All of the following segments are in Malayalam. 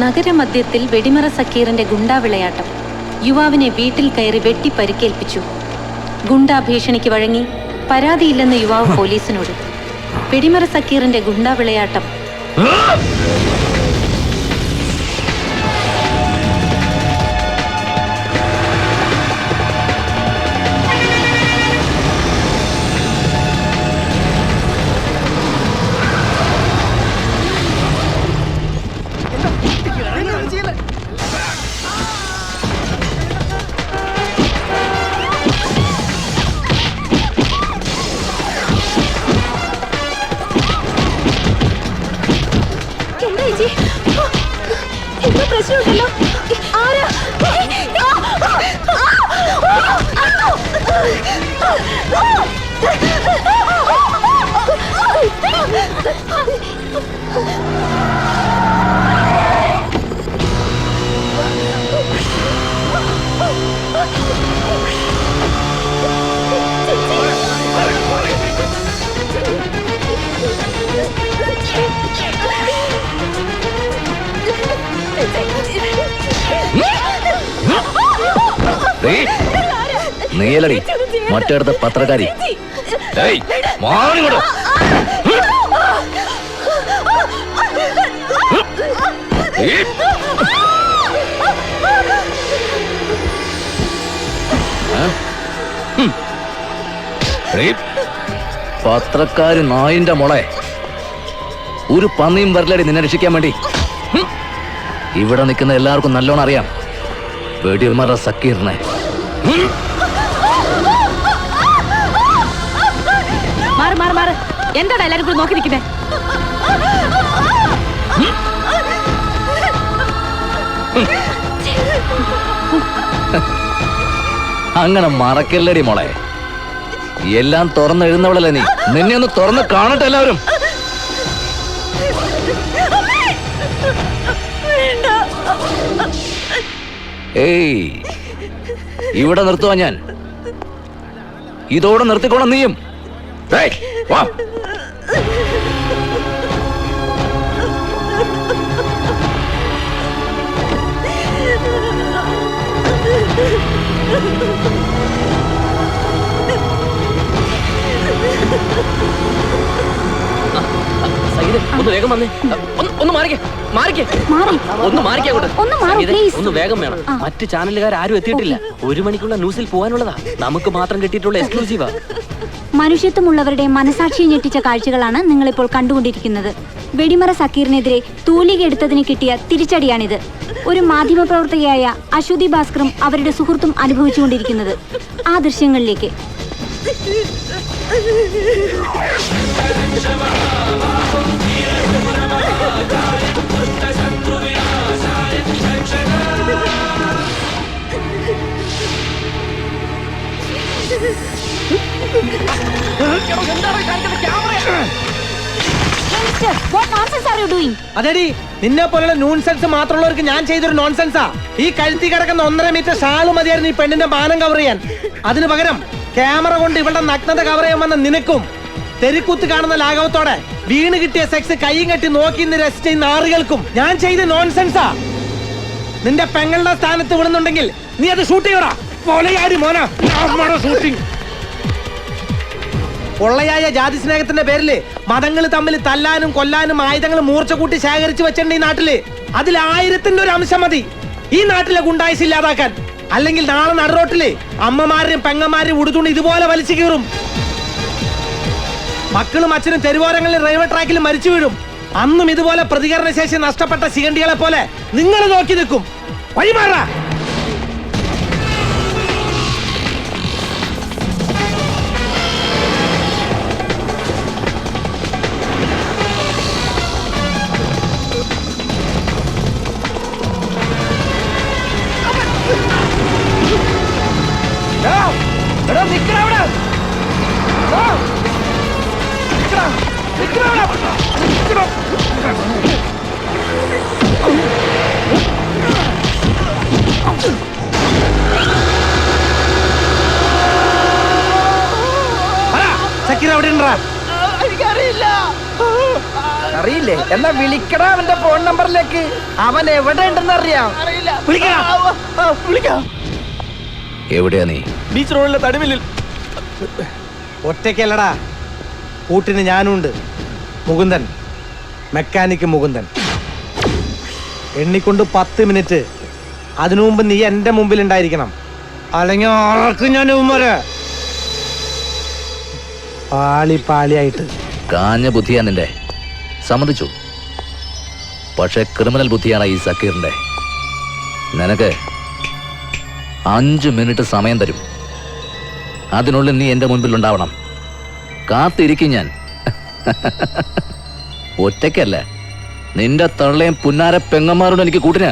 നഗരമധ്യത്തിൽ വെടിമറ സക്കീറിന്റെ ഗുണ്ടാവിളയാട്ടം. യുവാവിനെ വീട്ടിൽ കയറി വെട്ടി പരിക്കേൽപ്പിച്ചു. ഗുണ്ടാ ഭീഷണിക്ക് വഴങ്ങി പരാതിയില്ലെന്ന് യുവാവ് പോലീസിനോട്. വെടിമറ സക്കീറിന്റെ ഗുണ്ടാവിളയാട്ടം. പ്രശ്നമുണ്ടല്ലോ. ആരാ? നീയലടി മറ്റേടത്തെ പത്രക്കാരി. പത്രക്കാരി നായിന്റെ മോളെ, ഒരു പന്നിയും വരലടി നിന്നെ രക്ഷിക്കാൻ വേണ്ടി. ഇവിടെ നിൽക്കുന്ന എല്ലാവർക്കും നല്ലോണം അറിയാം വെടിമറ സക്കീറിനെ. എന്താ എല്ലാരും കൂടി നോക്കി നിൽക്കുന്നേ? അങ്ങനെ മറക്കല്ലടി മോളെ, എല്ലാം തുറന്നെഴുന്നവളല്ലേ നീ. നിന്നെ ഒന്ന് തുറന്ന് കാണട്ടെ എല്ലാവരും. ഏയ്, ഇവിടെ നിർത്തുവാ ഞാൻ. ഇതോടെ നിർത്തിക്കോണം നീയും. വാ. ഒന്ന് വേഗം വന്നേ. ഒന്ന് മാറിക്കേ, ഒന്ന് വേഗം വേണം. മറ്റ് ചാനലുകാർ ആരും എത്തിയിട്ടില്ല. 1 മണിക്കുള്ള ന്യൂസിൽ പോകാനുള്ളതാ. നമുക്ക് മാത്രം കിട്ടിയിട്ടുള്ള എക്സ്ക്ലൂസീവാ. മനുഷ്യത്വമുള്ളവരുടെ മനസാക്ഷിയെ ഞെട്ടിച്ച കാഴ്ചകളാണ് നിങ്ങളിപ്പോൾ കണ്ടുകൊണ്ടിരിക്കുന്നത്. വെടിമറ സക്കീറിനെതിരെ തൂലിക എടുത്തതിന് കിട്ടിയ തിരിച്ചടിയാണിത്. ഒരു മാധ്യമപ്രവർത്തകയായ അശ്വതി ഭാസ്കറും അവരുടെ സുഹൃത്തും അനുഭവിച്ചുകൊണ്ടിരിക്കുന്നത്. ആ ദൃശ്യങ്ങളിലേക്ക്. അതെടി, നിന്നെ പോലുള്ള നോൺസെൻസ് മാത്രമുള്ളവർക്ക് ഞാൻ ചെയ്തൊരു നോൺസെൻസാ. ഈ കഴുത്തി കിടക്കുന്ന 1.5 മീറ്റർ ഷാള് മതിയായിരുന്നു ഈ പെണ്ണിന്റെ മാനം കവർ ചെയ്യാൻ. അതിനു പകരം ക്യാമറ കൊണ്ട് ഇവളുടെ നഗ്നത കവർ ചെയ്യാൻ വന്ന നിനക്കും തെരുക്കുത്ത് കാണുന്ന ലാഘവത്തോടെ വീണ് കിട്ടിയ സെക്സ് കൈയും കെട്ടി നോക്കി ഇന്ന് രസിച്ച ഈ നാറുകൾക്കും ഞാൻ ചെയ്ത നോൺസെൻസാ. നിന്റെ പെങ്ങളുടെ സ്ഥാനത്ത് വിടുന്നുണ്ടെങ്കിൽ നീ അത് ഷൂട്ട് ചെയ്യടാ. ഷൂട്ടിംഗ് പൊള്ളയായ ജാതി സ്നേഹത്തിന്റെ പേരില് മതങ്ങൾ തമ്മിൽ തല്ലാനും കൊല്ലാനും ആയുധങ്ങൾ മൂർച്ച കൂട്ടി ശേഖരിച്ചു വെച്ചിട്ടുണ്ട് ഈ നാട്ടില്. അതിൽ 1000ന്റെ ഒരു അംശം മതി ഈ നാട്ടിലെ ഗുണ്ടായിസ് ഇല്ലാതാക്കാൻ. അല്ലെങ്കിൽ നാളെ നടുറോട്ടില് അമ്മമാരെയും പെങ്ങന്മാരെയും ഉടുത്തുകൊണ്ട് ഇതുപോലെ വലിച്ചു കീറും. മക്കളും അച്ഛനും തെരുവോരങ്ങളിൽ റെയിൽവേ ട്രാക്കിൽ മരിച്ചു വീഴും. അന്നും ഇതുപോലെ പ്രതികരണ ശേഷി നഷ്ടപ്പെട്ട ശിഖണ്ഡികളെ പോലെ നിങ്ങൾ നോക്കി നിൽക്കും. വഴിമാറാ. അറിയില്ലേ? എന്നാ വിളിക്കടാ അവന്റെ ഫോൺ നമ്പറിലേക്ക്. അവൻ എവിടെ ഉണ്ടെന്ന് അറിയാം. എവിടെയാ നീ? ബീച്ച് റോഡിലെ തടിമില്ലിൽ. ഒറ്റയ്ക്കല്ലടാ, കൂട്ടിന് ഞാനുണ്ട്. മുകുന്ദൻ, മെക്കാനിക്ക് മുകുന്ദൻ. എണ്ണിക്കൊണ്ട് 10 മിനിറ്റ്. അതിനു മുമ്പ് നീ എന്റെ മുമ്പിൽ ഉണ്ടായിരിക്കണം, അല്ലെങ്കിൽ ആർക്കും ഞാൻ പാളിയായിട്ട്. കാഞ്ഞ ബുദ്ധിയാ നിന്റെ, സമ്മതിച്ചു. പക്ഷെ ക്രിമിനൽ ബുദ്ധിയാണ് ഈ സക്കീറിന്റെ. നിനക്ക് 5 മിനിറ്റ് സമയം തരും. അതിനുള്ളിൽ നീ എന്റെ മുൻപിൽ ഉണ്ടാവണം. കാത്തിരിക്കും ഞാൻ. ഒറ്റയ്ക്കല്ല, നിന്റെ തള്ളയും പുന്നാര പെങ്ങന്മാരോട് എനിക്ക് കൂട്ടിന്.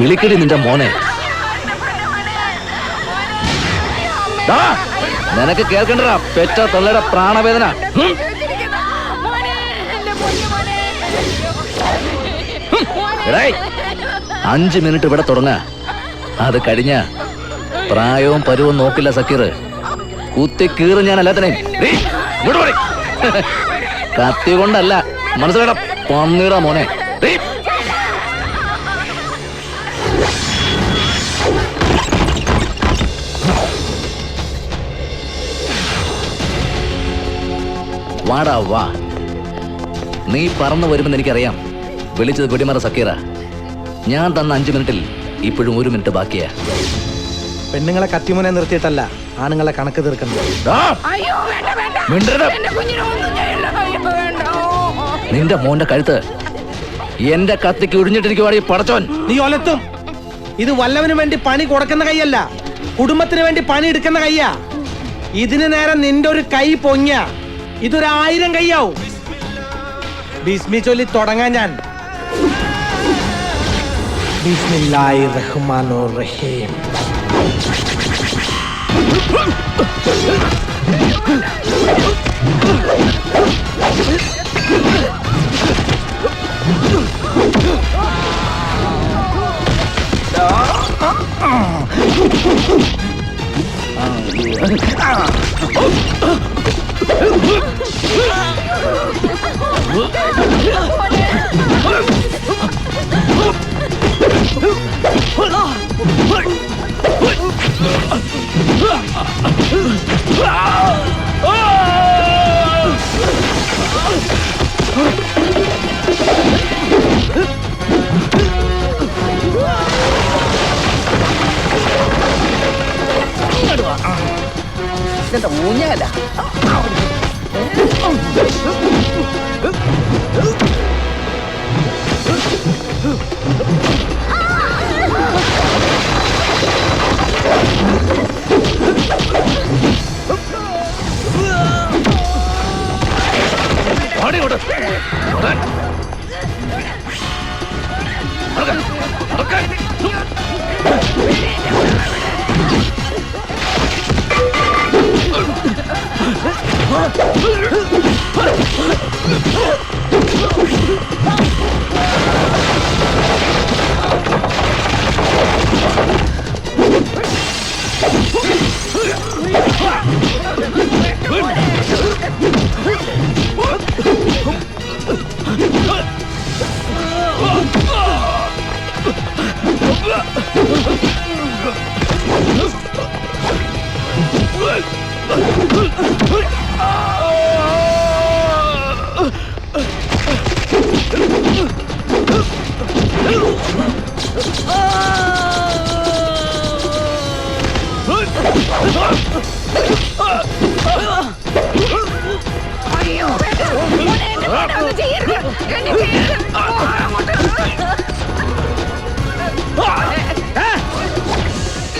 വിളിക്കടി നിന്റെ മോനെ. ദാ, നിനക്ക് കേൾക്കണ്ടടാ പെറ്റ തള്ളയുടെ പ്രാണവേദന. 5 മിനിറ്റ് ഇവിടെ തുടങ്ങ. അത് കഴിഞ്ഞ പ്രായവും പരുവും നോക്കില്ല സക്കീർ. കുത്തി കീറ് ഞാൻ എല്ലാത്തിനെയും. കത്തി കൊണ്ടല്ല, മനസ്സിലാടാ പന്നീടാ മോനെ. വാടാ വാ. നീ പറന്നു വരുമെന്ന് എനിക്കറിയാം. വിളിച്ചത് വെടിമറ സക്കീറ. ഞാൻ തന്ന 5 മിനിറ്റിൽ ഇപ്പോഴും 1 മിനിറ്റ് ബാക്കിയാ. പെണ്ണുങ്ങളെ കത്തിമുനെ നിർത്തിയിട്ടല്ല ആണുങ്ങളെ കണക്ക് തീർക്കുന്നത്. നിന്റെ മോന്റെ കഴുത്ത് എന്റെ കത്തിക്ക് ഒഴിഞ്ഞിട്ടിരിക്കുവാടി പടച്ചോൻ. നീ ഒലത്തും. ഇത് വല്ലവന് വേണ്ടി പണി കൊടുക്കുന്ന കൈയല്ല, കുടുംബത്തിന് വേണ്ടി പണി എടുക്കുന്ന കൈയാ. ഇതിന് നേരെ നിന്റെ ഒരു കൈ പൊങ്ങിയ ഇതൊരു 1000 കൈയാവും. ബിസ്മി ചൊല്ലി തുടങ്ങാൻ ഞാൻ. ബിസ്മില്ലാഹിർ റഹ്മാനിർ റഹീം. ഊഞ്ഞാല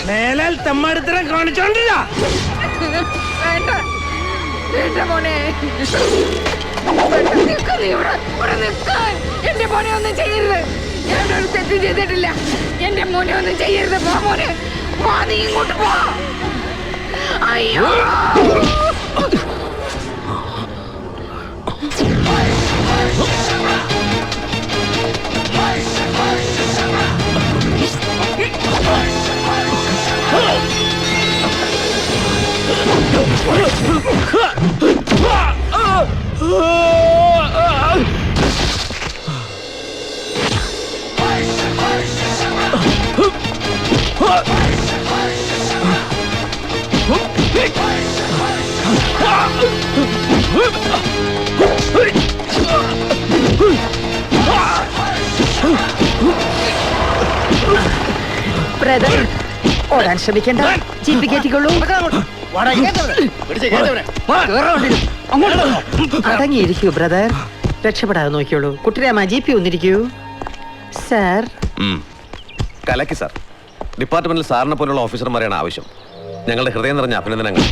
മേലാൽ തെമ്മാടിത്തരം കാണിച്ചോണ്ടില്ല. എന്റെ മോനെ ഒന്നും ചെയ്യരുത്. ഞാനൊരു തെറ്റും ചെയ്തിട്ടില്ല. എന്റെ മോനെ ഒന്നും ചെയ്യരുത്. പോ മോനെ, നീ ഇങ്ങോട്ട് പോ. അയ്യോ, Ha! ബ്രദർ ഓടാൻ ശ്രമിക്കണ്ട ജീപ്പ് കയറ്റിക്കൊള്ളൂ. അടങ്ങിയിരിക്കൂ ബ്രദർ, രക്ഷപ്പെടാതെ നോക്കിയോളൂ. കുട്ടിരാമ ജീപ്പി ഒന്നിരിക്കൂ. സാർ കലക്കി സാർ. ഡിപ്പാർട്ട്മെന്റിൽ സാറിനെ പോലുള്ള ഓഫീസർമാരെയാണ് ആവശ്യം. ഞങ്ങളുടെ ഹൃദയം നിറഞ്ഞ അഭിനന്ദനങ്ങൾ.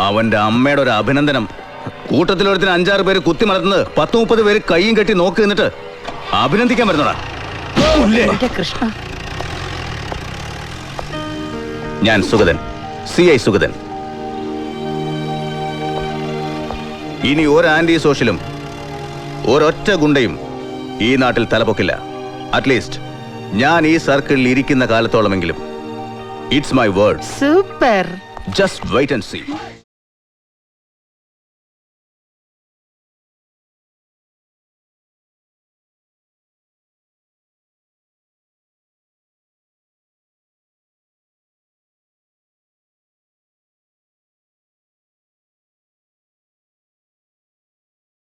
അവന്റെ അമ്മയുടെ ഒരു അഭിനന്ദനം. കൂട്ടത്തിലൊരുത്തിന് 5-6 പേര് കുത്തി മലർത്തുന്നത് 10-30 പേര് കൈയും കെട്ടി നോക്കി നിന്നിട്ട് അഭിനന്ദിക്കാൻ വരുന്നടാ. എന്റെ കൃഷ്ണ. ഞാൻ സുഗതൻ, CI സുഗതൻ. ഇനി ഒരു ആന്റി സോഷ്യലും ഒരൊറ്റ ഗുണ്ടയും ഈ നാട്ടിൽ തലപൊക്കില്ല. അറ്റ്ലീസ്റ്റ് ഞാൻ ഈ സർക്കിളിൽ ഇരിക്കുന്ന കാലത്തോളമെങ്കിലും. It's my word. Super. Just wait and see.